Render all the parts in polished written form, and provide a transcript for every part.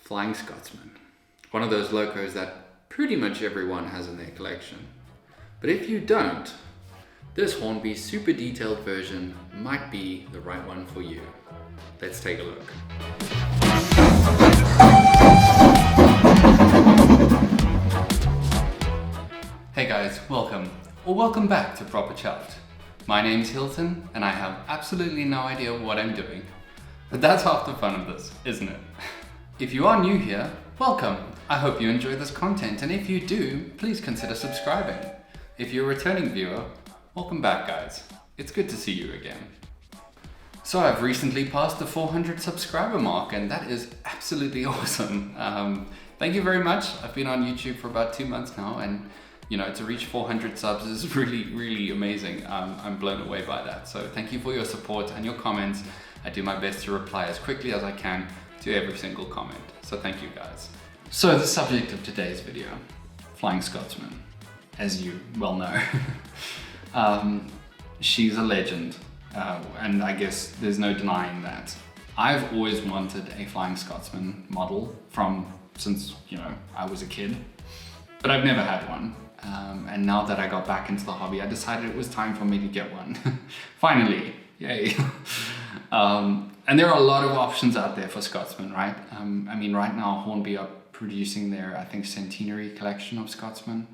Flying Scotsman. One of those locos that pretty much everyone has in their collection. But if you don't, this Hornby super detailed version might be the right one for you. Let's take a look. Hey guys, welcome back to Proper Chuffed. My name's Hilton and I have absolutely no idea what I'm doing. But that's half the fun of this, isn't it? If you are new here, welcome. I hope you enjoy this content, and if you do, please consider subscribing. If you're a returning viewer, welcome back guys. It's good to see you again. So I've recently passed the 400 subscriber mark, and that is absolutely awesome. Thank you very much. I've been on YouTube for about 2 months now, and to reach 400 subs is really amazing. I'm blown away by that. So thank you for your support and your comments. I do my best to reply as quickly as I can to every single comment. So thank you guys. So the subject of today's video, Flying Scotsman, as you well know. She's a legend, and I guess there's no denying that. I've always wanted a Flying Scotsman model since I was a kid, but I've never had one. And now that I got back into the hobby, I decided it was time for me to get one. Finally, yay. And there are a lot of options out there for Scotsmen, right? Right now Hornby are producing their, I think, centenary collection of Scotsmen,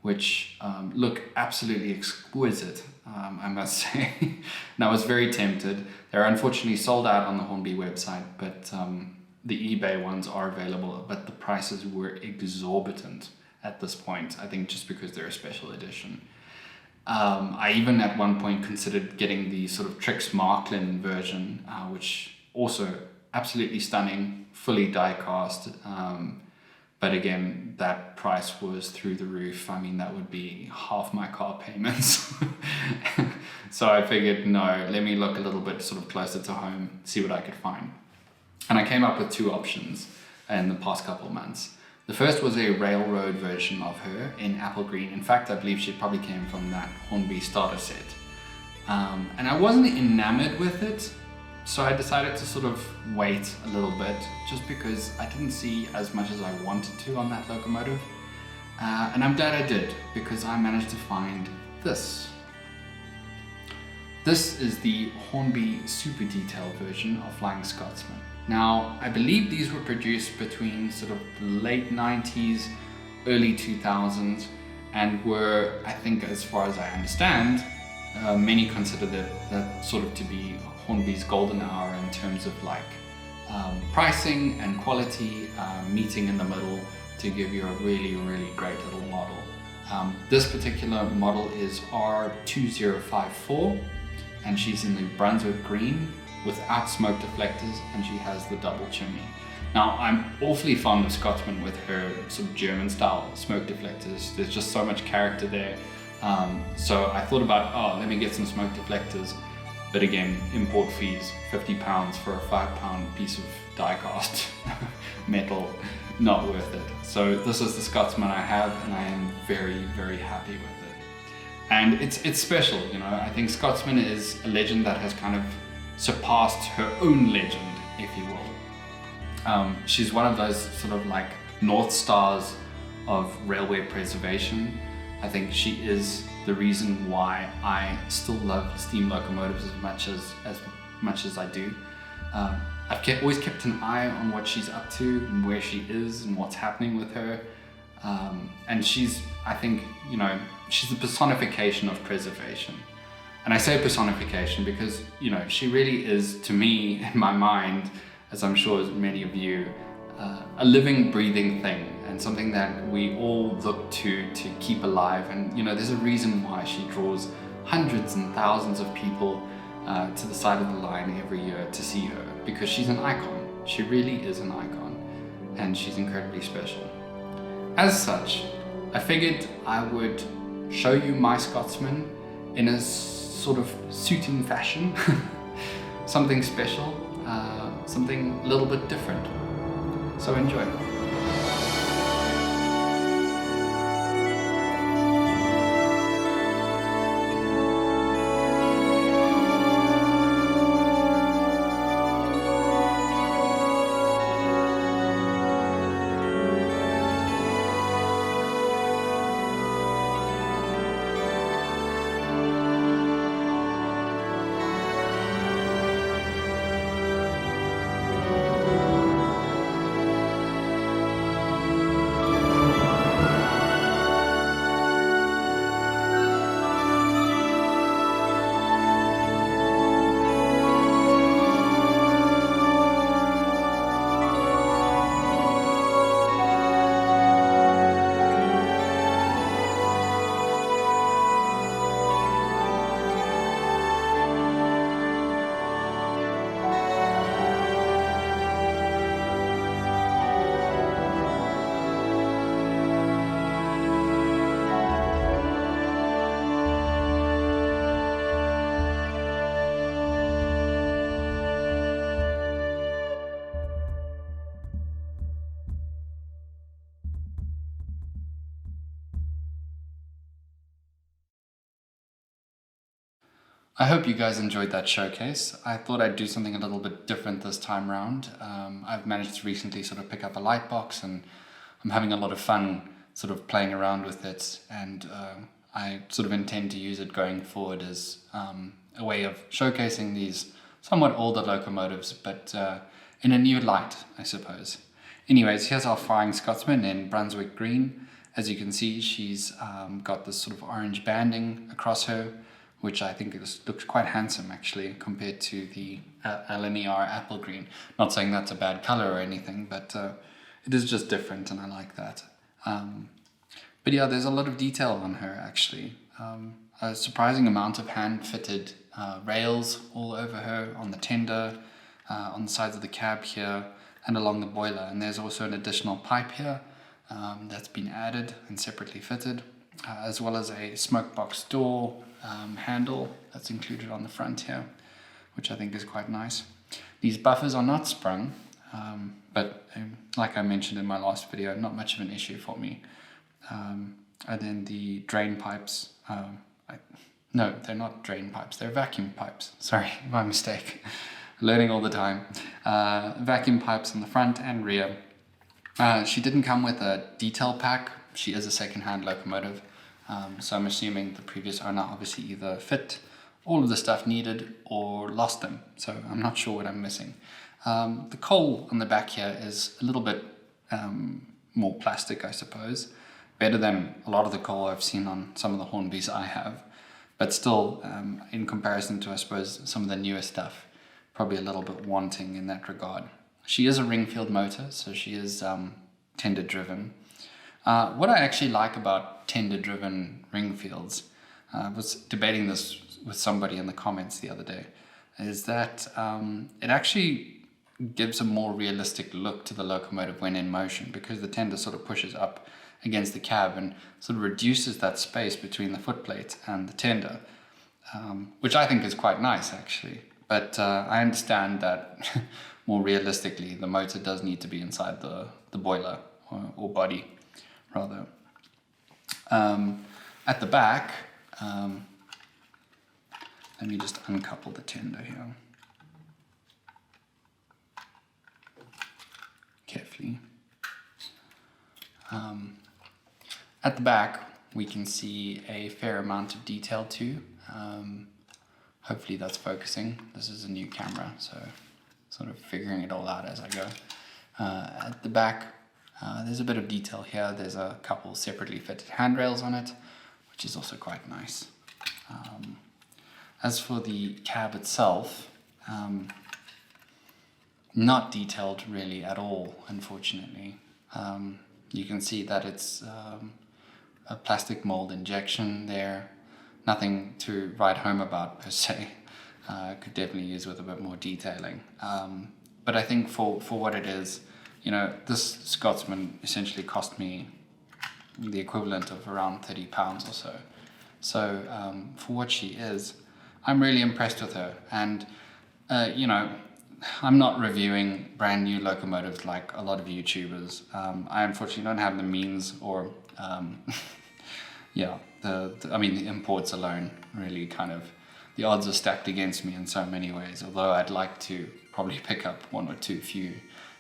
which look absolutely exquisite, I must say. And I was very tempted. They're unfortunately sold out on the Hornby website, but the eBay ones are available, but the prices were exorbitant at this point, I think just because they're a special edition. I even at one point considered getting the sort of Trix Marklin version, which also absolutely stunning, fully die cast. But again, that price was through the roof. That would be half my car payments. So I figured, no, let me look a little bit sort of closer to home, see what I could find. And I came up with two options in the past couple of months. The first was a railroad version of her in apple green. In fact, I believe she probably came from that Hornby starter set. And I wasn't enamored with it, so I decided to sort of wait a little bit, just because I didn't see as much as I wanted to on that locomotive. And I'm glad I did, because I managed to find this. This is the Hornby super detailed version of Flying Scotsman. Now, I believe these were produced between sort of the late 90s, early 2000s, and were, I think, as far as I understand, many consider that sort of to be Hornby's golden hour in terms of pricing and quality, meeting in the middle to give you a really great little model. This particular model is R2054, and she's in the Brunswick green without smoke deflectors, and she has the double chimney. Now, I'm awfully fond of Scotsman with her sort of German style smoke deflectors. There's just so much character there. So I thought about, let me get some smoke deflectors. But again, import fees, £50 for a £5 piece of die cast metal, not worth it. So this is the Scotsman I have, and I am very happy with it. And it's special, I think Scotsman is a legend that has kind of surpassed her own legend, if you will. She's one of those sort of North Stars of railway preservation. I think she is the reason why I still love steam locomotives as much as I do. I've always kept an eye on what she's up to and where she is and what's happening with her. And she's, I think, she's the personification of preservation. And I say personification because, she really is, to me, in my mind, as I'm sure as many of you, a living, breathing thing, and something that we all look to keep alive. And, there's a reason why she draws hundreds and thousands of people to the side of the line every year to see her, because she's an icon. She really is an icon, and she's incredibly special. As such, I figured I would show you my Scotsman in a sort of suiting fashion, something special, something a little bit different. So enjoy. I hope you guys enjoyed that showcase. I thought I'd do something a little bit different this time around. I've managed to recently sort of pick up a light box, and I'm having a lot of fun sort of playing around with it, and I sort of intend to use it going forward as a way of showcasing these somewhat older locomotives, but in a new light, I suppose. Anyways, here's our Flying Scotsman in Brunswick green. As you can see, she's got this sort of orange banding across her, which I think looks quite handsome actually compared to the LNER apple green. Not saying that's a bad color or anything, but it is just different and I like that. But yeah, there's a lot of detail on her actually. A surprising amount of hand-fitted rails all over her, on the tender, on the sides of the cab here, and along the boiler. And there's also an additional pipe here that's been added and separately fitted, as well as a smoke box door handle that's included on the front here, which I think is quite nice. These buffers are not sprung, but like I mentioned in my last video, not much of an issue for me. And then the drain pipes, no, they're not drain pipes, they're vacuum pipes. Sorry, my mistake. Learning all the time. Vacuum pipes on the front and rear. She didn't come with a detail pack. She is a second-hand locomotive. So I'm assuming the previous owner obviously either fit all of the stuff needed or lost them. So I'm not sure what I'm missing. The coal on the back here is a little bit more plastic, I suppose. Better than a lot of the coal I've seen on some of the Hornbys I have. But still, in comparison to, I suppose, some of the newer stuff, probably a little bit wanting in that regard. She is a Ringfield motor, so she is tender driven. What I actually like about tender-driven Ringfields, I was debating this with somebody in the comments the other day, is that it actually gives a more realistic look to the locomotive when in motion, because the tender sort of pushes up against the cab and sort of reduces that space between the footplate and the tender, which I think is quite nice actually. But I understand that more realistically, the motor does need to be inside the boiler or body, rather. At the back, let me just uncouple the tender here carefully. At the back, we can see a fair amount of detail too. Hopefully that's focusing. This is a new camera, so sort of figuring it all out as I go. At the back, there's a bit of detail here. There's a couple separately fitted handrails on it, which is also quite nice. As for the cab itself, not detailed really at all, unfortunately. You can see that it's a plastic mold injection there. Nothing to write home about per se. Could definitely use with a bit more detailing. But I think for what it is, you know, this Scotsman essentially cost me the equivalent of around £30 or so. So for what she is, I'm really impressed with her. And, you know, I'm not reviewing brand new locomotives like a lot of YouTubers. I unfortunately don't have the means or, yeah, I mean, the imports alone really kind of, the odds are stacked against me in so many ways, although I'd like to probably pick up one or two few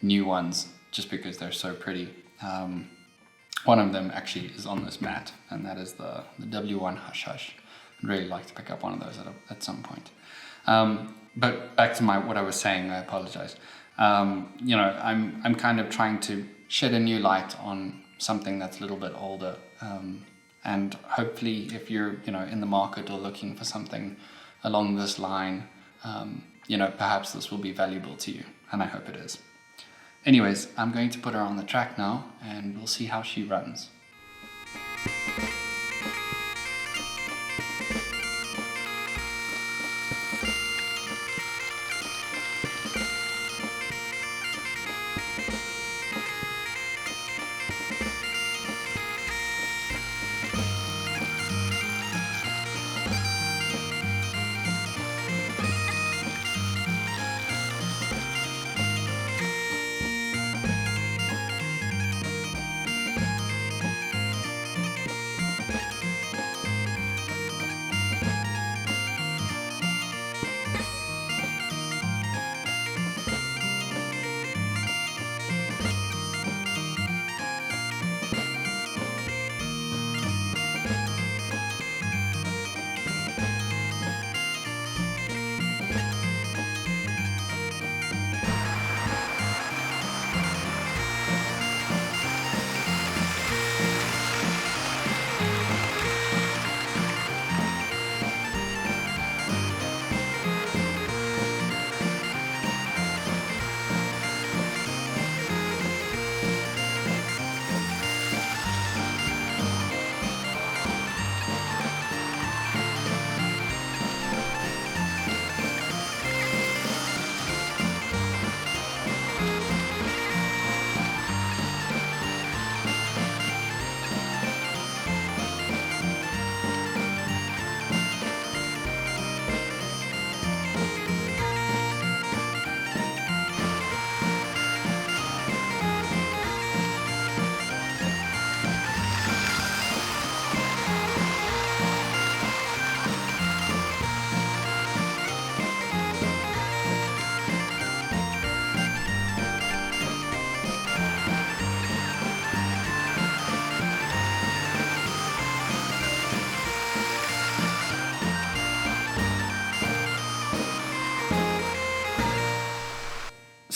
new ones just because they're so pretty. One of them actually is on this mat, and that is the W1 Hush Hush. I'd really like to pick up one of those at some point. But back to what I was saying, I apologize. You know, I'm kind of trying to shed a new light on something that's a little bit older. And hopefully if you're, you know, in the market or looking for something along this line, you know, perhaps this will be valuable to you, and I hope it is. Anyways, I'm going to put her on the track now, and we'll see how she runs.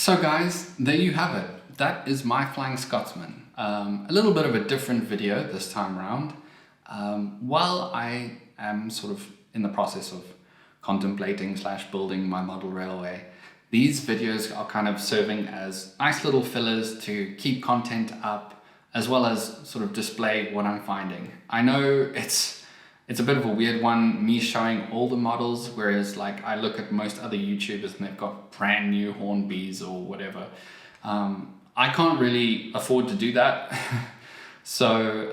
So guys, there you have it. That is my Flying Scotsman. A little bit of a different video this time around. While I am sort of in the process of contemplating / building my model railway, these videos are kind of serving as nice little fillers to keep content up, as well as sort of display what I'm finding. I know it's a bit of a weird one, me showing all the models, whereas like I look at most other YouTubers and they've got brand new Hornbys or whatever. I can't really afford to do that. So,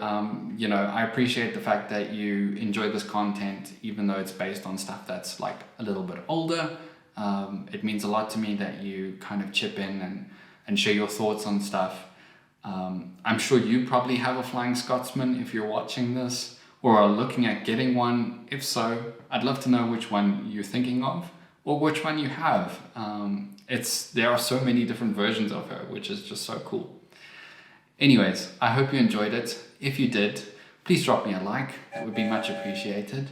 you know, I appreciate the fact that you enjoy this content, even though it's based on stuff that's like a little bit older. It means a lot to me that you kind of chip in and share your thoughts on stuff. I'm sure you probably have a Flying Scotsman if you're watching this, or are looking at getting one. If so, I'd love to know which one you're thinking of or which one you have. There are so many different versions of her, which is just so cool. Anyways, I hope you enjoyed it. If you did, please drop me a like. It would be much appreciated.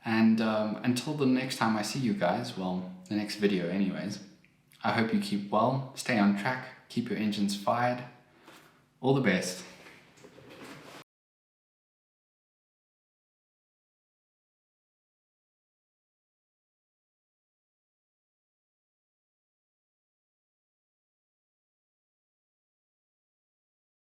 And until the next time I see you guys, well, the next video anyways, I hope you keep well, stay on track, keep your engines fired. All the best.